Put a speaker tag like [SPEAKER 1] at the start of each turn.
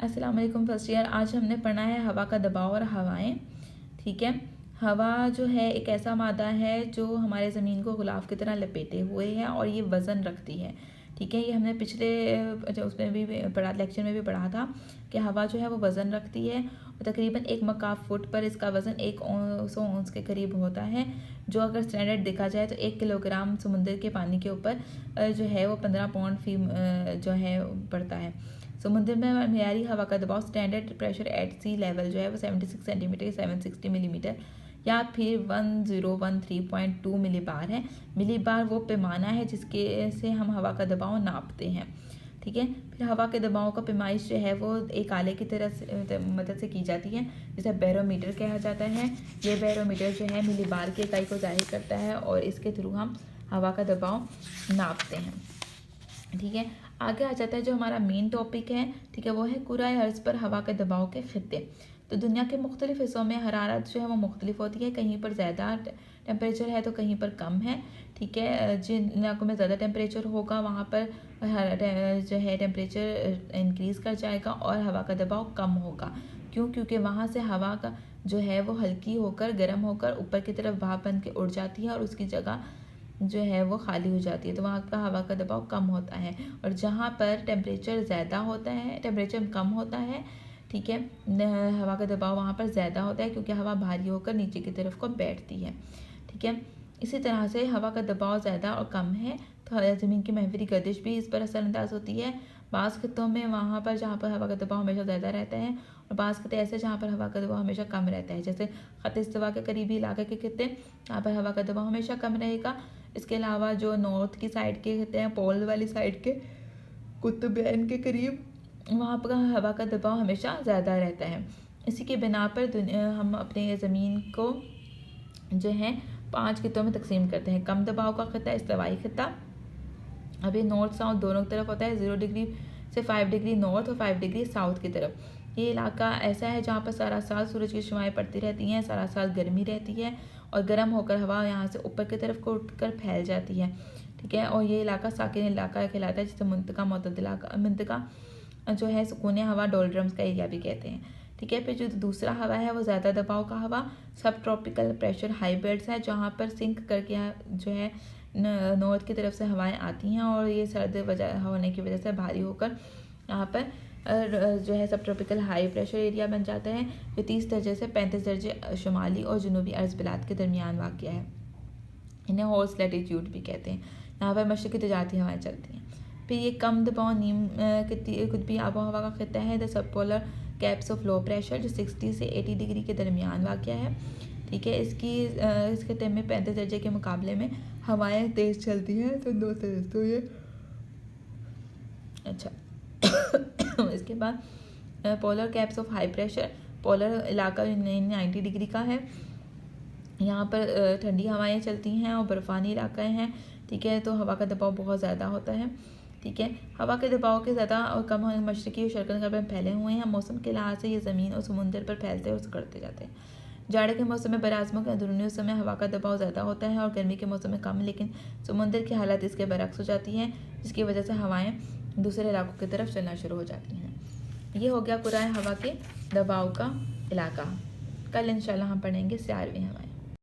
[SPEAKER 1] अस्सलाम वालेकुम first year. आज हमने पढ़ना है हवा का दबाव और हवाएं। ठीक है। हवा जो है एक ऐसा मादा है जो हमारे ज़मीन को गुलाफ की तरह लपेटे हुए है और ये वज़न रखती है। ठीक है, ये हमने पिछले जो उसमें भी पढ़ा, लेक्चर में भी पढ़ा था कि हवा जो है वो वज़न रखती है और तकरीबन 1 मकाब फुट पर इसका वज़न 100 औंस के करीब होता है, जो अगर स्टैंडर्ड देखा जाए तो 1 किलोग्राम समुद्र के पानी के ऊपर जो है वो 15 पाउंड फी जो है पड़ता है। समुद्र में मियारी हवा का दबाव standard pressure at sea level जो है वो 76 सेंटीमीटर 760 मिलीमीटर या फिर 1013.2 मिलीबार है। मिलीबार वो पैमाना है जिसके से हम हवा का दबाव नापते हैं। ठीक है। फिर हवा के दबाव का पैमाइश जो है वो एक आले की तरह से मदद से की जाती है, जिसे बैरोमीटर कहा जाता है। ये बैरोमीटर जो है मिलीबार की इकाई को जाहिर करता है और इसके थ्रू हम हवा का दबाव नापते हैं। ठीक है। आगे आ जाता है जो हमारा मेन टॉपिक है, ठीक है, वो है कुराए अर्ज़ पर हवा के दबाव के खित्ते। तो दुनिया के मुख्तलिफ हिस्सों में हरारत जो है वो मुख्तलिफ होती है, कहीं पर ज़्यादा टेम्परेचर है तो कहीं पर कम है। ठीक है। जिन इलाकों में ज़्यादा टेम्परेचर होगा वहाँ पर जो है टेम्परेचर इंक्रीज़ कर जाएगा और हवा का दबाव कम होगा। क्यों? क्योंकि वहाँ से हवा का जो है वो हल्की होकर गर्म होकर ऊपर की तरफ भाप बन के उड़ जाती है और उसकी जगह जो है वो खाली हो जाती है, तो वहाँ का हवा का दबाव कम होता है। और जहाँ पर टेम्परेचर ज़्यादा होता है, टेम्परेचर कम होता है, ठीक है, हवा का दबाव वहाँ पर ज़्यादा होता है क्योंकि हवा भारी होकर नीचे की तरफ को बैठती है। ठीक है। इसी तरह से हवा का दबाव ज़्यादा और कम है तो ज़मीन की महफिली गर्दिश भी इस पर असरअंदाज होती है। बाज़ खित्तों में वहाँ पर जहाँ पर हवा का दबाव हमेशा ज़्यादा रहता है और बाज़ खित्ते ऐसे जहाँ पर हवा का दबाव हमेशा कम रहता है, जैसे ख़त इस्तिवा के करीबी इलाके के खित्ते, यहाँ पर हवा का दबाव हमेशा कम रहेगा। इसके अलावा जो नॉर्थ की साइड के खित्ते हैं, पोल वाली साइड के, कुतुबैन के करीब, वहाँ पर हवा का दबाव हमेशा ज़्यादा रहता है। इसी के बिना पर हम अपने ज़मीन को जो है 5 खित्तों में तकसीम करते हैं। कम दबाव का खित्ता इस्तिवाई खित्ता, अभी नॉर्थ साउथ दोनों तरफ होता है, 0 डिग्री से 5 डिग्री नॉर्थ और 5 डिग्री साउथ की तरफ। ये इलाका ऐसा है जहाँ पर सारा साल सूरज की शुआएं पड़ती रहती हैं, सारा साल गर्मी रहती है और गर्म होकर हवा यहाँ से ऊपर की तरफ को उठकर फैल जाती है। ठीक है। और ये इलाका साकिन इलाका कहलाता है, जिसे मुंतका मुंतका जो है सुकून हवा डोलड्रम्स का एरिया भी कहते हैं। ठीक है। फिर जो दूसरा हवा है वो ज़्यादा दबाव का हवा सब ट्रॉपिकल प्रेशर हाई बेल्ट्स है, जहाँ पर सिंक करके जो है नॉर्थ की तरफ से हवाएं आती हैं और ये सर्द होने की वजह से भारी होकर यहाँ पर जो है सब ट्रॉपिकल हाई प्रेशर एरिया बन जाता है, जो 30 दर्जे से 35 दर्जे शुमाली और जनूबी अर्ज़ बिलाद के दरमियान वाक़ है। इन्हें हॉर्स लैटिट्यूड भी कहते हैं। यहाँ पर मशरक़ी तजारती हवाएं चलती हैं। फिर ये कम दबाव नीम कुतबी आबो हवा का खित्ता है, the sub polar caps of low pressure, जो 60 से 80 डिग्री के दरमियान वाक़ है। ठीक है। इस खित्ते में 35 दर्जे के मुकाबले में हवाएं तेज़ चलती हैं, तो दो तरह तो ये अच्छा इसके बाद polar caps of high pressure, polar इलाका 90 डिग्री का है, यहाँ पर ठंडी हवाएं चलती हैं और बर्फ़ानी इलाका हैं। ठीक है। तो हवा का दबाव बहुत ज़्यादा होता है। ठीक है। हवा के दबाव के ज़्यादा और कम मशरक़ी और शर्क़ी गरब में फैले हुए हैं। मौसम के लिहाज से ये ज़मीन और समुंदर पर फैलते और सिकुड़ते जाते हैं। जाड़े के मौसम में बराज़मों के अंदरूनी हिस्सों में हवा का दबाव ज़्यादा होता है और गर्मी के मौसम में कम, लेकिन समुंदर की हालत इसके बरक्स हो जाती है, जिसकी वजह से हवाएं दूसरे इलाकों की तरफ चलना शुरू हो जाती हैं। ये हो गया कुराए हवा के दबाव का इलाका। कल इंशाल्लाह हम पढ़ेंगे 4वीं हवाएं।